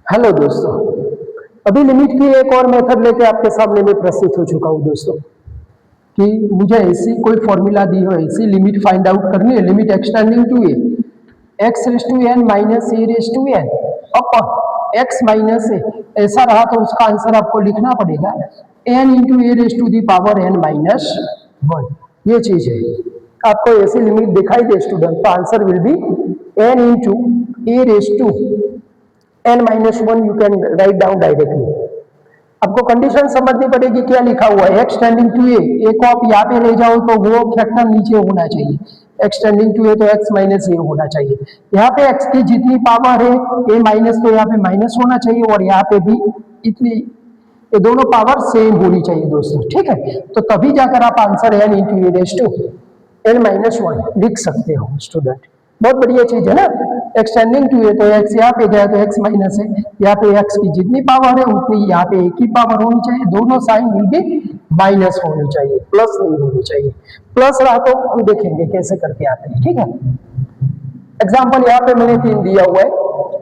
Hello दोस्तों, अभी limit की एक और मेथड लेके आपके सामने में प्रस्तुत हो चुका हूँ दोस्तों कि मुझे ऐसी कोई फॉर्मूला दी हो, ऐसी लिमिट फाइंड आउट करनी है, limit extending to a x raise to n minus a raise to n upon x minus a. ऐसा रहा तो उसका आंसर आपको लिखना पड़ेगा n into a raise to the power n minus one. ये चीज है, आपको ऐसी लिमिट दिखाई दे स्टूडेंट तो answer will be n into a raise to n minus one. You can write down directly. आपको कंडीशन समझनी पड़ेगी, क्या लिखा हुआ है एक्स टेंडिंग टू ए को आप यहाँ पे ले जाओ तो वो फैक्टर नीचे होना चाहिए, एक्स टेंडिंग टू ए तो एक्स माइनस ए होना चाहिए। यहाँ पे एक्स की जितनी पावर है ए माइनस तो यहाँ पे माइनस होना चाहिए और यहाँ पे भी इतनी, ये दोनों पावर सेम होनी चाहिए दोस्तों, ठीक है। तो तभी जाकर आप answer n into a raise to n minus one लिख सकते हो स्टूडेंट। बहुत बढ़िया चीज है ना, एक्सटेंडिंग टू है तो एक्स यहाँ पे गया तो एक्स माइनस है, यहाँ पे एक्स की जितनी पावर है उतनी यहाँ पे एक ही पावर होनी चाहिए, दोनों साइन विल बी माइनस होनी चाहिए, प्लस नहीं होनी चाहिए। प्लस रहा तो हम देखेंगे कैसे करके आते हैं, ठीक है। एग्जाम्पल यहाँ पे मैंने 3 दिया हुआ है,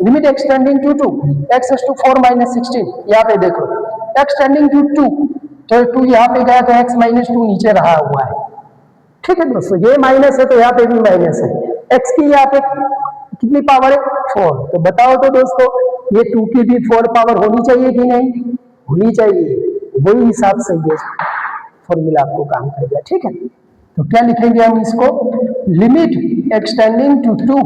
limit extending to two x is to 4 minus 16। यहाँ पे देखो एक्सटेंडिंग टू टू तो 2 यहाँ पे गया तो एक्स माइनस 2 नीचे रहा हुआ है, ठीक है दोस्तों। ये माइनस है तो यहाँ पे भी माइनस है, एक्स की यहाँ पे कितनी पावर है 4, तो बताओ तो दोस्तों ये 2 की भी 4 पावर होनी चाहिए कि नहीं होनी चाहिए, वही हिसाब से ये फॉर्मूला आपको काम करेगा, ठीक है। तो क्या लिखेंगे हम इसको, limit extending to two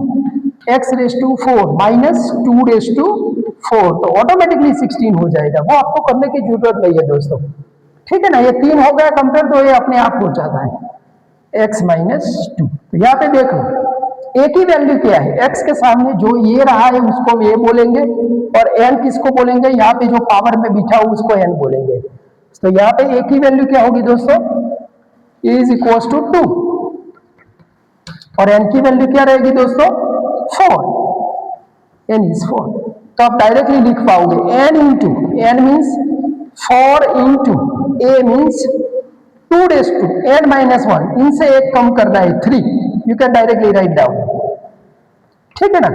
x raise to 4 minus 2 raise to 4, तो ऑटोमेटिकली 16 हो जाएगा, वो आपको करने की जरूरत नहीं है दोस्तों, ठीक है ना। ये 3 हो गया कंपेयर तो ये अपने आप हो जाता है एक्स माइनस 2। तो यहाँ पे देखो एक ही वैल्यू क्या है, x के सामने जो ये रहा है उसको हम a बोलेंगे और n किसको बोलेंगे, यहाँ पे जो पावर में बिठा हो उसको n बोलेंगे। तो यहाँ पे एक ही वैल्यू क्या होगी दोस्तों, a इज इक्वल टू 2 और n की वैल्यू क्या रहेगी दोस्तों 4, n इज 4। तो आप डायरेक्टली लिख पाओगे n into n means 4 into a means 2 raise to n minus 1, इनसे एक कम करना है 3, you can directly write down, ठीक है ना।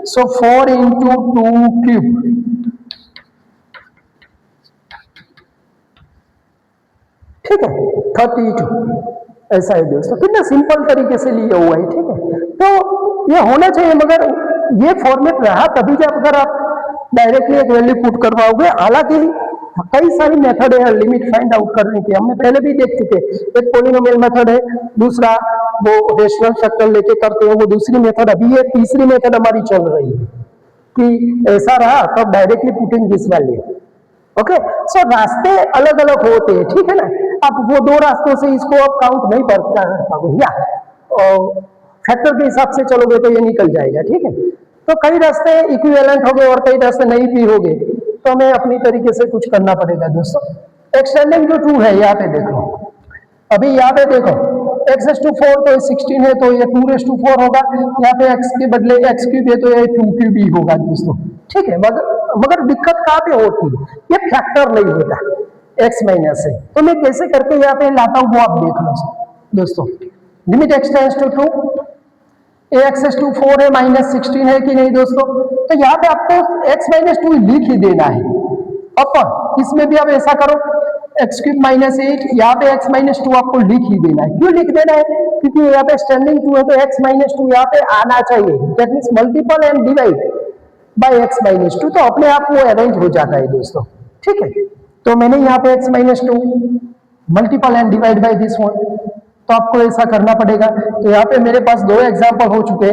सो 4 इंटू 2 क्यूब, ठीक है 32। ऐसा है दोस्तों, कितना सिंपल तरीके से लिया हुआ है, ठीक है। तो ये होना चाहिए, मगर ये फॉर्मेट रहा तभी जब अगर आप डायरेक्टली एक वैल्यू पुट करवाओगे। हालांकि कई सारी मेथड है लिमिट फाइंड आउट करने की, हमने पहले भी देख चुके। एक पॉलिनोमियल मेथड है, दूसरा वो रेशनल फैक्टर लेके करते हैं वो दूसरी मेथड, अभी ये तीसरी मेथड हमारी चल रही है कि ऐसा रहा तब directly putting this value, okay. So रास्ते अलग अलग होते हैं, ठीक है ना। आप वो 2 रास्तों से इसको आप काउंट नहीं कर पाओगे, या फैक्टर के हिसाब से चलोगे तो ये निकल जाएगा, ठीक है। तो कई रास्ते इक्विवेलेंट हो गए और कई रास्ते नहीं भी हो गए, तो हमें अपनी तरीके से कुछ करना पड़ेगा दोस्तों। एक्सटेंडिंग टू 2 है, यहाँ पे देखो, अभी यहाँ पे देखो x रेस टू 4 तो 16 है तो ये 2 रेस टू 4 होगा, यहाँ पे x के बदले x क्यूब है तो ये 2 क्यूब ही होगा दोस्तों, ठीक है। मगर दिक्कत कहाँ पे होती है, ये फैक्टर नहीं होता x माइनस है, तो मैं कैसे करके यहाँ पे लाता हूँ वो आप देख लो दोस्तों। Limit extends to 2 x raise to 4 है माइनस 16 है कि नहीं दोस्तों, तो यहाँ पे आपको x माइनस 2 लिख ही देना है अपन। इसमें भी आप ऐसा करो एक्स क्यूब माइनस 8, यहाँ पे एक्स माइनस 2 आपको लिख ही देना है। क्यों लिख देना है, क्योंकि यहाँ पे स्टैंडिंग 2 है तो एक्स माइनस 2 यहाँ पे आना चाहिए, that means multiple and divide by x minus 2, तो अपने आप वो अरेंज हो जाता है दोस्तों, ठीक है। तो मैंने यहाँ पे x minus 2 multiple and divide by this one, तो आपको ऐसा करना पड़ेगा। तो यहाँ पे मेरे पास 2 एग्जाम्पल हो चुके,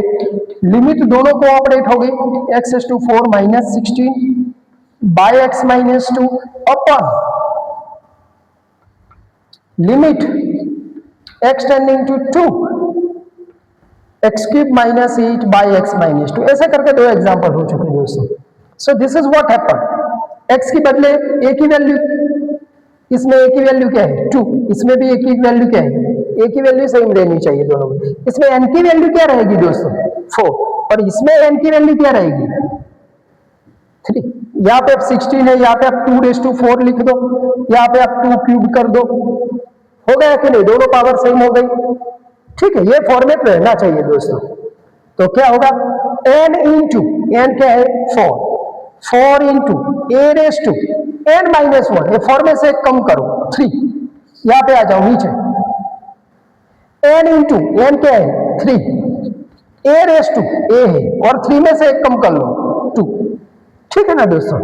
लिमिट दोनों कोऑपरेट हो गई, x raise to 4 minus 16 by x minus 2 upon limit extending to 2 x cube minus 8 by x minus 2। ऐसे करके 2 एग्जाम्पल हो चुके दोस्तों। So this is what happen, x की बदले एक ही वैल्यू, इसमें एक ही वैल्यू क्या है 2, इसमें भी एक ही वैल्यू क्या है, एक ही वैल्यू सेम रहनी चाहिए दोनों में। इसमें n की वैल्यू क्या रहेगी दोस्तों 4, और इसमें n की वैल्यू क्या रहेगी 3। यहाँ पे आप 16 है, यहाँ पे आप 2 रेस टू 4 लिख दो, यहाँ पे आप 2 क्यूब कर दो, हो गया कि नहीं, दोनों पावर सेम हो गई, ठीक है। ये फॉर्मेट रहना चाहिए दोस्तों। तो क्या होगा n इंटू n क्या है 4, 4 into a raise to n minus 1, ये 4 में से कम करो 3, यहां पे आ जाओ नीचे, एन इंटू एन क्या है 3, ए रेस टू ए है और 3 में से एक कम कर लो 2, ठीक है ना दोस्तों।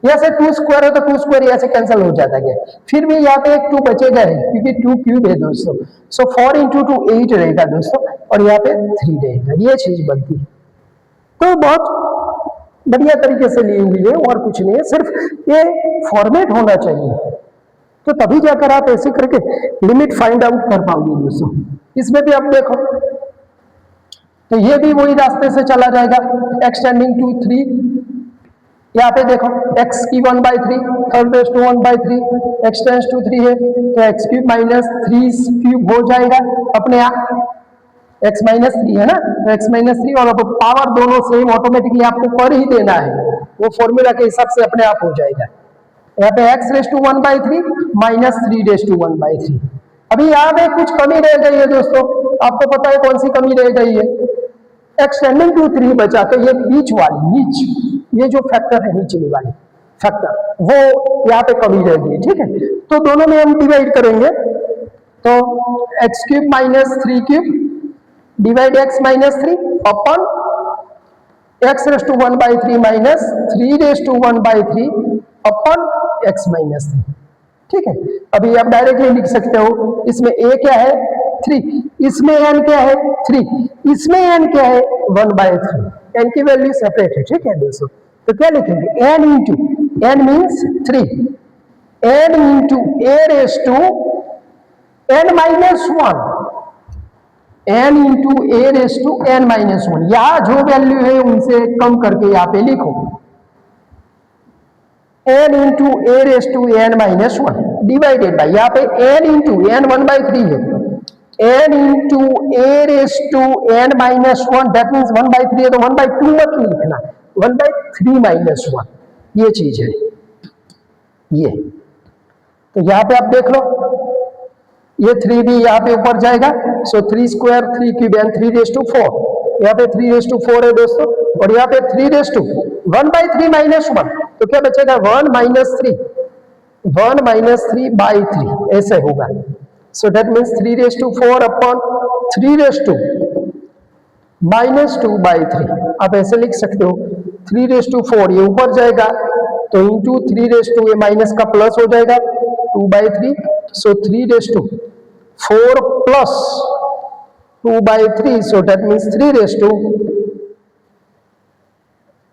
यहाँ से 2 स्क्वायर है तो 2 स्क्वायर यहाँ से कैंसिल हो जाता है, फिर भी यहाँ पे एक 2 बचेगा ही क्योंकि 2 क्यूब है दोस्तों। सो 4 इंटू 2 8 रहेगा दोस्तों और यहाँ पे 3 रहेगा, ये चीज बनती है। तो बहुत बढ़िया तरीके से ली हुई है और कुछ नहीं है, सिर्फ ये फॉर्मेट होना चाहिए तो तभी जाकर आप ऐसे करके लिमिट फाइंड आउट कर पाओगे दोस्तों। इसमें भी आप देखो तो ये भी वही रास्ते से चला जाएगा, एक्सटेंडिंग टू 3, यहाँ पे देखो x की 1/3 third raise to 1/3 extends to 3 है तो x क्यूब माइनस 3 क्यूब हो जाएगा अपने आप, x माइनस 3 है ना, तो x माइनस 3 और अब पावर दोनों सेम ऑटोमेटिकली आपको कर ही देना है, वो फॉर्मूला के हिसाब से अपने आप हो जाएगा। यहाँ पे x raise to 1/3 minus 3 raise to 1/3। अभी यहाँ पे कुछ कमी रह गई है दोस्तों, आपको पता है कौन सी कमी रह गई है, एक्सटेंडिंग टू 3 बचा, तो ये बीच वाली ये जो फैक्टर है नीचे वाली फैक्टर वो यहाँ पे कमी रह गई, ठीक है। तो दोनों में हम डिवाइड करेंगे तो x cube minus 3 cube divide x minus 3 upon x raise to 1/3 minus 3 raise to 1/3 upon x minus 3, ठीक है। अभी आप डायरेक्टली लिख सकते हो, इसमें a क्या है 3, इसमें n क्या है 3, इसमें n क्या है 1/3, n की वैल्यू सेपरेट है, ठीक है दोस्तों। तो क्या लिखेंगे n into n means 3, n into a raise to n minus 1, n into a raise to n minus 1, यहां जो वैल्यू है उनसे कम करके यहाँ पे लिखो n into a raise to n minus 1 divided by यहाँ पे n इंटू n 1/3 है, n into a raise to n minus 1 that means 1/3 है तो 1/2 मत लिखना, 1/3 माइनस 1 ये चीज है ये। तो यहाँ पे आप देख लो ये 3 भी यहाँ पे ऊपर जाएगा, so 3 square 3 cube and 3 raise to 4, यहाँ पे 3 रेस टू 4 है दोस्तों और यहाँ पे 3 रेस टू 1/3 माइनस 1, तो क्या बचेगा 1 माइनस 3/3 ऐसे होगा। So that means 3 raise to 4 upon 3 raise to minus 2/3, आप ऐसे लिख सकते हो 3 रेस टू 4 ये ऊपर जाएगा तो इंटू 3 रेस टू ये माइनस का प्लस हो जाएगा 2/3, so 3 raise to 4 plus 2/3, so that means 3 raise to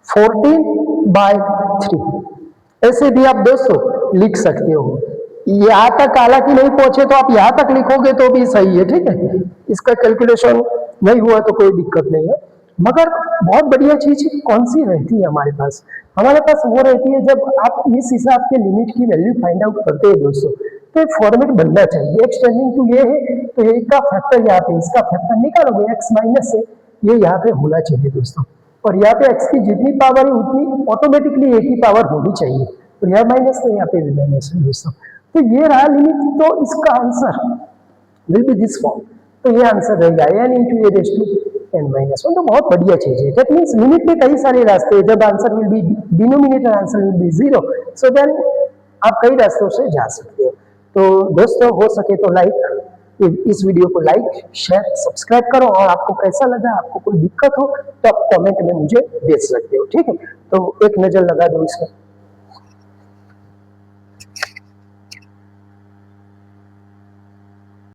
14/3, ऐसे भी आप दोस्तों लिख सकते हो। यहाँ तक हालांकि नहीं पहुंचे तो आप यहाँ तक लिखोगे तो भी सही है, ठीक है। इसका कैलकुलेशन नहीं हुआ तो कोई दिक्कत नहीं है, मगर बहुत बढ़िया चीज कौन सी रहती है हमारे पास वो रहती है जब आप इस हिसाब के लिमिट की वैल्यू फाइंड आउट करते हैं दोस्तों, तो एक फॉर्मेट बनना चाहिए। एक्सटेंडिंग टू ये है तो ये का फैक्टर यहाँ पे इसका फैक्टर निकालोगे x माइनस से, ये यहाँ पे होना चाहिए दोस्तों, और यहाँ पे x की जितनी पावर है उतनी ऑटोमेटिकली a की पावर होनी चाहिए, तो यह माइनस तो यहाँ पे भी माइनस है दोस्तों। तो ये रहा लिमिट, तो इसका answer will be this form, तो ये आंसर रहेगा n into a raise to n minus 1, तो बहुत बढ़िया चीज है। दैट मीन्स लिमिट में कई सारे रास्ते हैं, जब answer will be denominator answer will be 0, so then आप कई रास्तों से जा सकते हो। तो दोस्तों हो सके तो इस वीडियो को लाइक शेयर सब्सक्राइब करो, और आपको कैसा लगा, आपको कोई दिक्कत हो तो आप कमेंट में मुझे भेज सकते हो, ठीक है। तो एक नजर लगा दो इसमें।